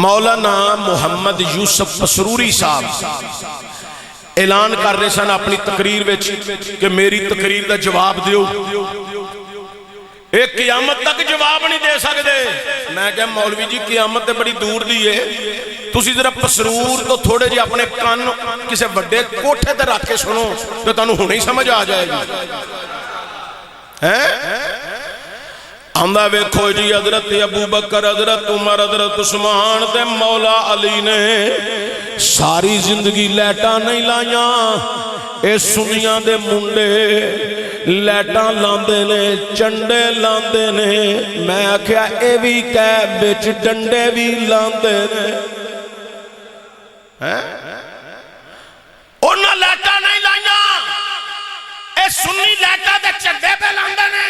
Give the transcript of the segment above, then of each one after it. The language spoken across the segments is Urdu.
مولانا محمد یوسف پسروری صاحب اعلان کر رہے سن اپنی تقریر وچ کہ میری تقریر دا جواب دیو، ایک قیامت تک جواب نہیں دے سکتے۔ میں کہا مولوی جی قیامت تے بڑی دور دی ہے، تسی ذرا پسرور تو تھوڑے جی اپنے کان کسے بڑے کوٹھے تے رکھ کے سنو تو تانوں ہنے ہی سمجھ آ جائے گی۔ آندہ ویکھو جی حضرت ابو بکر، حضرت عمر، حضرت عثمان تے مولا علی نے ساری زندگی لیٹا نہیں لائیاں، اے سنیاں دے منڈے لیٹاں لاندے نے، چنڈے لاندے نے، میں آکھیا اے بھی کہہ بچ ڈنڈے بھی لاندے نے۔ انہاں لیٹا نہیں لائیاں، اے سنی لیٹا دے چنڈے پہ لاندے نے۔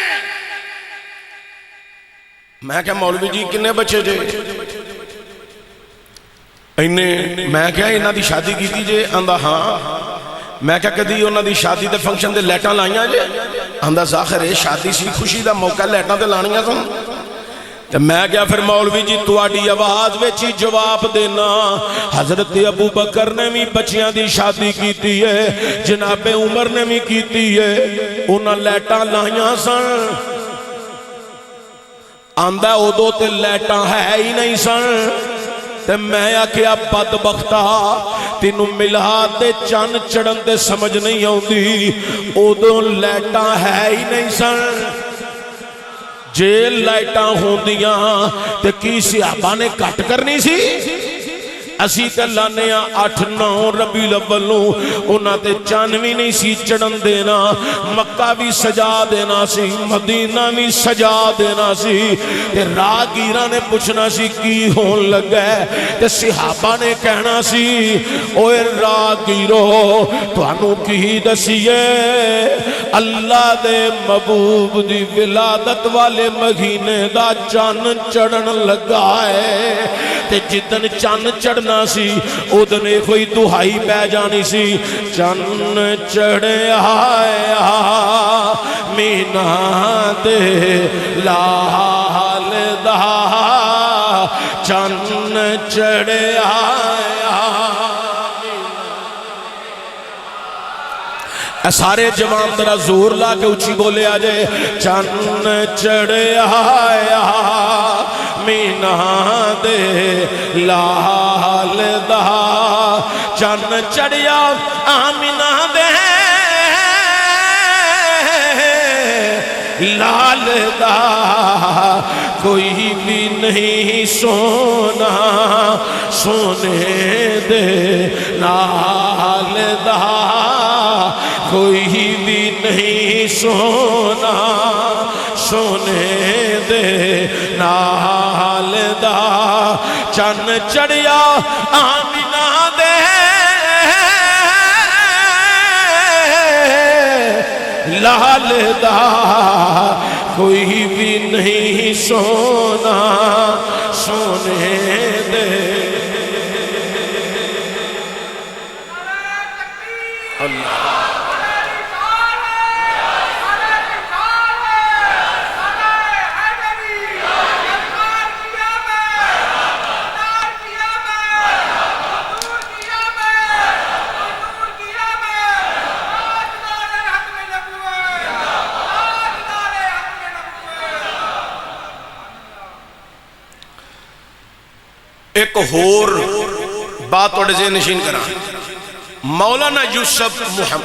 میں کہا مولوی جی کنے بچے جے؟ میں کہا انہاں دی شادی کی تھی جے؟ آندہ ہاں۔ میں کہا کدی انہاں دی شادی دے فنکشن دے لیٹاں لائیاں جے؟ آندہ ظاہر ہے شادی سی خوشی دا موقع لیٹاں دے لانیاں سن۔ تو میں کہا پھر مولوی جی تواڈی آواز وچ ہی جواب دینا، حضرت ابو بکر نے بھی بچیاں دی شادی کیتی ہے، جناب عمر نے بھی کیتی ہے، انہاں لیٹاں لائیاں سن۔ آندہ ادو تے لیٹاں ہے ہی نہیں سن۔ تے میں آکھیا بدبختہ تینوں ملا تے چن چڑھن تے سمجھ نہیں آؤندی، ادو لیٹاں ہے ہی نہیں سن۔ جے لائٹاں ہوندیاں تے کی صحابہ نے کٹ کرنی سی؟ اسی تے لانے 8-9 ربیع الاول نوں انہاں تے چن بھی نہیں سی چڑھن دینا، مکہ بھی سجا دینا سی، مدینہ بھی سجا دینا سی، تے راہگیراں نے پوچھنا سی کی ہون لگا ہے، تے صحابہ نے کہنا سی اوے راہگیرو تانوں کی دسیے اللہ دے محبوب دی ولادت والے مہینے دا چن چڑھن لگا ہے، تے جدن چن چڑھنا سی ادنے کوئی دہائی پہ جانی سی، چن چڑھے آیا مینا دے لال دا، چن چڑھے آیا۔ سارے جوان ذرا زور لا کے اچھی بولے آجے، چن چڑھے آیا مینا دے لال دا، چن چڑھیا آمینہ دے لال دا، کوئی بھی نہیں سونا سونے دے لال دا، کوئی بھی نہیں سونا سونے دے لال دا، چن چڑھیا آمینہ دے لال دا، کوئی بھی نہیں سونا سونے دے۔ اللہ ایک اور بات توڑے ذہن نشین کرا، مولانا یوسف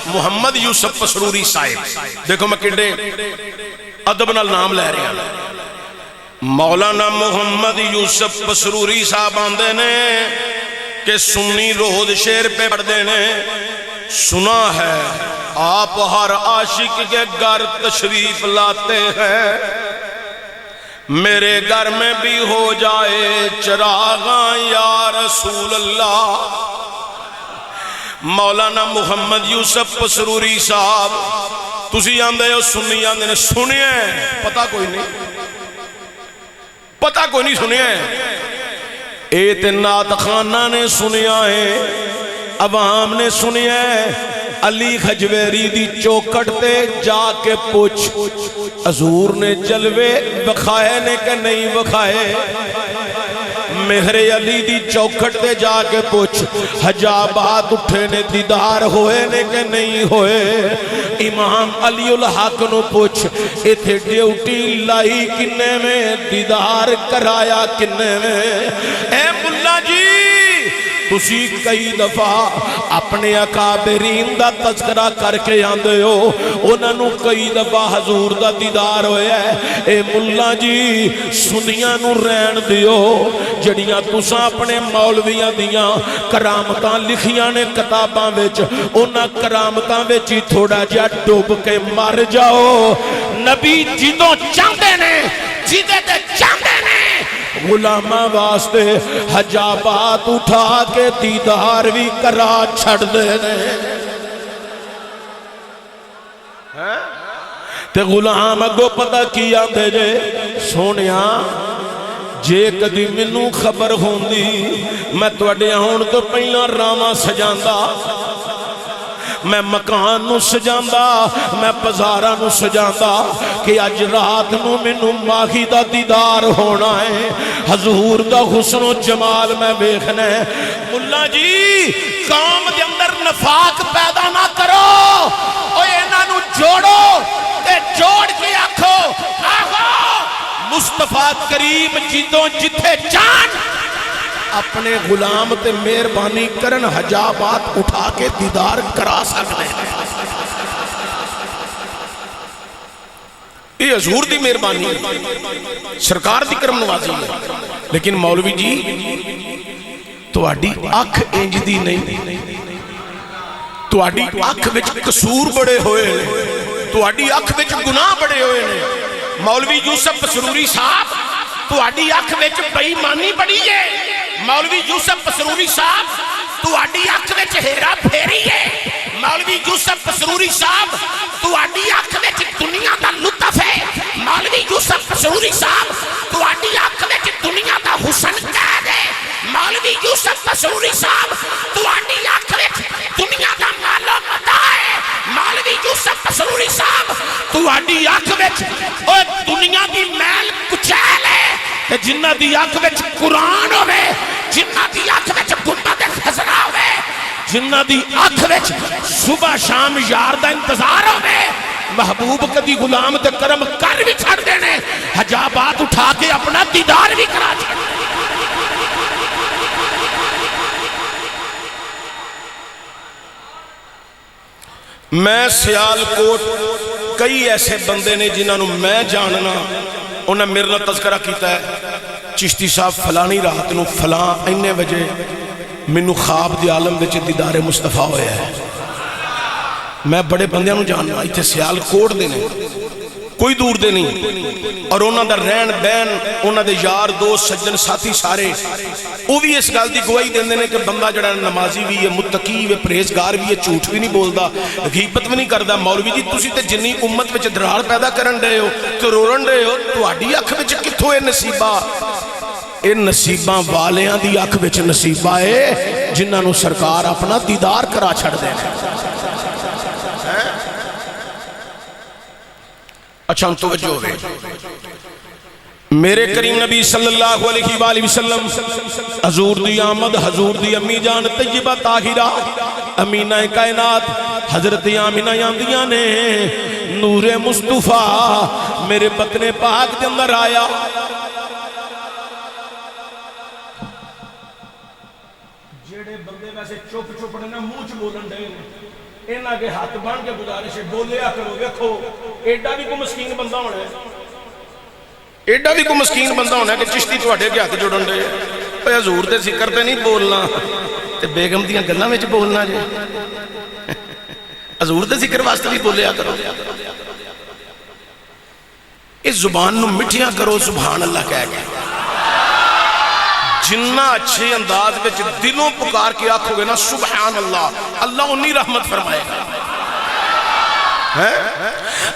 محمد یوسف پسروری صاحب، دیکھو میں کڈے ادب نال نام لے رہے ہیں، مولانا محمد یوسف پسروری صاحب آندے نے کہ سنی روز شیر پہ پڑھ دینے، سنا ہے آپ ہر عاشق کے گھر تشریف لاتے ہیں، میرے گھر میں بھی ہو جائے چراغاں یا رسول اللہ۔ مولانا محمد یوسف پسروری صاحب تسی آندے ہو سنی آندے نے، سنیے پتہ کوئی نہیں، پتہ کوئی نہیں سنیے، نعت خانہ نے سنیا ہے، عوام نے سنیا ہے، علی خجویری دی چوکٹ تے جا کے پوچھ حضور نے جلوے بکھائے نے کہ نہیں بکھائے، مہر علی دی چوکھٹ تے جا کے پوچھ حجابات اٹھے نے دیدار ہوئے نے کہ نہیں ہوئے امام علی الحق نو پوچھ ایتھے ڈیوٹی لائی کنے میں دیدار کرایا کنے میں اے ملا جی تسی کئی دفعہ اپنے اکابرین دا تذکرہ کر کے آندے ہو انہاں نو کئی دفعہ حضور دا دیدار ہویا ہے اے ملا جی سنیاں نو رہن دیو جڑیاں تساں اپنے مولویاں دیاں کرامتاں لکھیاں نے کتاباں وچ انہاں کرامتاں وچ ہی تھوڑا جہا ڈوب کے مر جاؤ نبی جدوں چاہندے نے جدے تے چاہندے نے غلامہ واسطے حجابات اٹھا کے دیدار بھی کرا چھڑ دے نے تے غلام اگو پتہ کی آندے جے سونیا جے کدی منوں خبر ہوندی میں تواڈے آن تو پہلا راواں سجاندا میں مکان نو سجاندا میں بازاراں نو سجاندا کہ اج رات نو مینوں ماہی دا دیدار ہونا ہے حضور دا حسن و جمال میں ویکھنا ہے ملا جی قوم دے اندر نفاق پیدا نہ کرو اوے انہاں نو جوڑو تے جوڑ کے آکھو آہو مصطفیٰ کریم جدوں جتھے جان اپنے غلام تے مہربانی کرن حجابات اٹھا کے دیدار کرا سکتے ہیں یہ حضور دی مہربانی سرکار دی کرم نوازی ہے لیکن مولوی جی تواڈی اکھ انج دی نہیں تواڈی اکھ وچ قصور بڑے ہوئے تواڈی اکھ وچ گناہ بڑے ہوئے نے مولوی یوسف سروری صاحب تواڈی اکھ وچ بے ایمانی بڑی ہے مولوی یوسف سروری صاحب تواڈی اکھ وچ ہیرا پھیری ہے مولوی یوسف سروری صاحب تواڈی اکھ وچ دنیا دا لطف ہے مولوی یوسف سروری صاحب تواڈی اکھ وچ دنیا دا حسن قید ہے مولوی یوسف سروری صاحب تواڈی اکھ وچ دنیا دا مال و متاع ہے مولوی یوسف سروری صاحب تواڈی اکھ وچ او دنیا دی میل کچیل ہے جنہ دی اکھ وچ قرآن ہوئے جنہ دی اکھ وچ گنبد خزرہ ہوئے جنہ دی اکھ وچ صبح شام یار دا انتظار ہوئے محبوب کدی غلام تے کرم کر بھی چھڑ دینے حجابات اٹھا کے اپنا دیدار بھی کرا چھڑ میں سیالکوٹ کئی ایسے بندے نے جنہوں میں جاننا انہیں میرے نہ تذکرہ کیتا ہے چشتی صاحب فلانی رات نو فلان اینے وجہ منو خواب دی عالم وچ دیدار مصطفیٰ ہویا ہے میں بڑے بندیاں نو جاننا ایتھے سیالکوٹ دے نے کوئی دور دے نہیں اور انہاں دا رہن بین انہاں دے یار دوست سجن ساتھی سارے وہ بھی اس گل دی گواہی دیندے نے کہ بندہ جڑا نمازی بھی ہے متقی ہے پرہیزگار بھی ہے جھوٹ بھی نہیں بولدا غیبت بھی نہیں کردا مولوی جی تسی تے جنی امت وچ درار پیدا کرن رہے ہو تے رورن رہے ہو تہاڈی اکھ وچ کتھوں اے نصیبہ اے نصیباں والیاں دی اکھ وچ نصیبہ اے جنہاں نو سرکار اپنا دیدار کرا چھڑ دے اچھا ہم توجہ ہوئے میرے کریم نبی صلی اللہ علیہ وآلہ وسلم حضور دی آمد حضور دی امی جان طیبہ طاہرہ امینہ کائنات حضرت آمینہ یاندیاں نے نور مصطفیٰ میرے بطن پاک دے اندر آیا جیڑے بندے ویسے چپ چپ نے منہ چ بولن دے انہاں کے ہاتھ بن کے گزارش ہے بولیا کرو دیکھو ایڈا بھی کوئی مسکین بندہ ہونا ہے ایڈا بھی کوئی مسکین بندہ ہونا ہے کہ چشتی تواڈے کے ہاتھ جوڑن دے اے حضور دے ذکر تے نہیں بولنا تے بیگم دیاں گلاں وچ بولنا جے حضور دے ذکر واسطے بھی بولیا کرو اس زبان نو مٹھیاں کرو سبحان اللہ کہہ کے جنہ اچھے انداز میں دلوں پکار کے آنکھو گے نا سبحان اللہ اللہ انہی رحمت فرمائے گا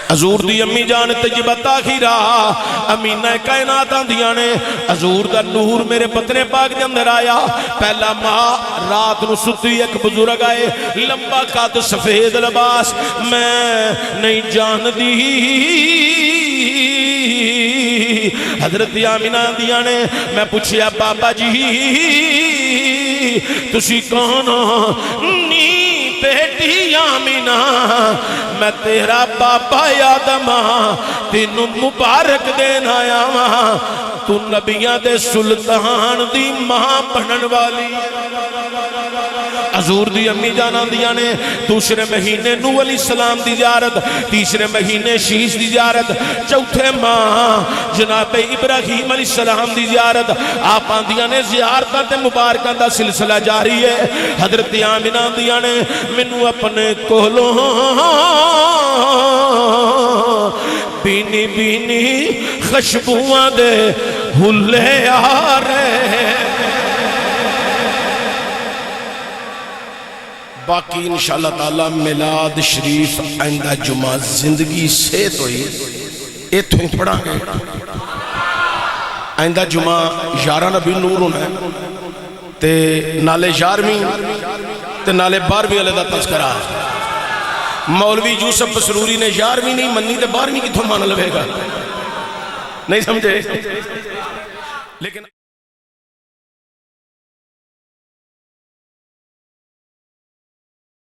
حضور دی امی جان طیبہ طاہرہ امینہ کائنات آندیاں نے حضور دا نور میرے بطن پاک دے اندر آیا پہلا ماہ رات نو ستی ایک بزرگ آئے لمبا قد سفید لباس میں نہیں جان دی حضرت آمینہ دیاں نے میں پوچھیا بابا جی تسی کون نی بیٹی آمینہ میں تیرا بابا آدم تینوں مبارک دینا آیا وہاں تو نبیاں دے سلطان دی ماں بنن والی حضور دی امی جانا دیا نے دوسرے مہینے نوح علیہ السلام دی زیارت تیسرے مہینے شیش دی زیارت چوتھے ماہ جناب ابراہیم علیہ السلام دی زیارت آپ آندیاں نے زیارتاں تے مبارکاں دا سلسلہ جاری ہے حضرت آمینہ دیا نے منو اپنے کولوں بینی بینی خشبوਆਂ دے ہلے آ رہے باقی انشاءاللہ تعالی میلاد شریف آئندہ جمعہ زندگی سے تو ہی ایتھوں ہی پڑھا گئے آئندہ جمعہ 11 نبی نور ہونا ہے تے نالے 11ویں تے نالے 12ویں والے دا تذکرہ مولوی یوسف بسروری نے 11ویں نہیں منی تے 12ویں کتھوں مان لوے گا نہیں سمجھے لیکن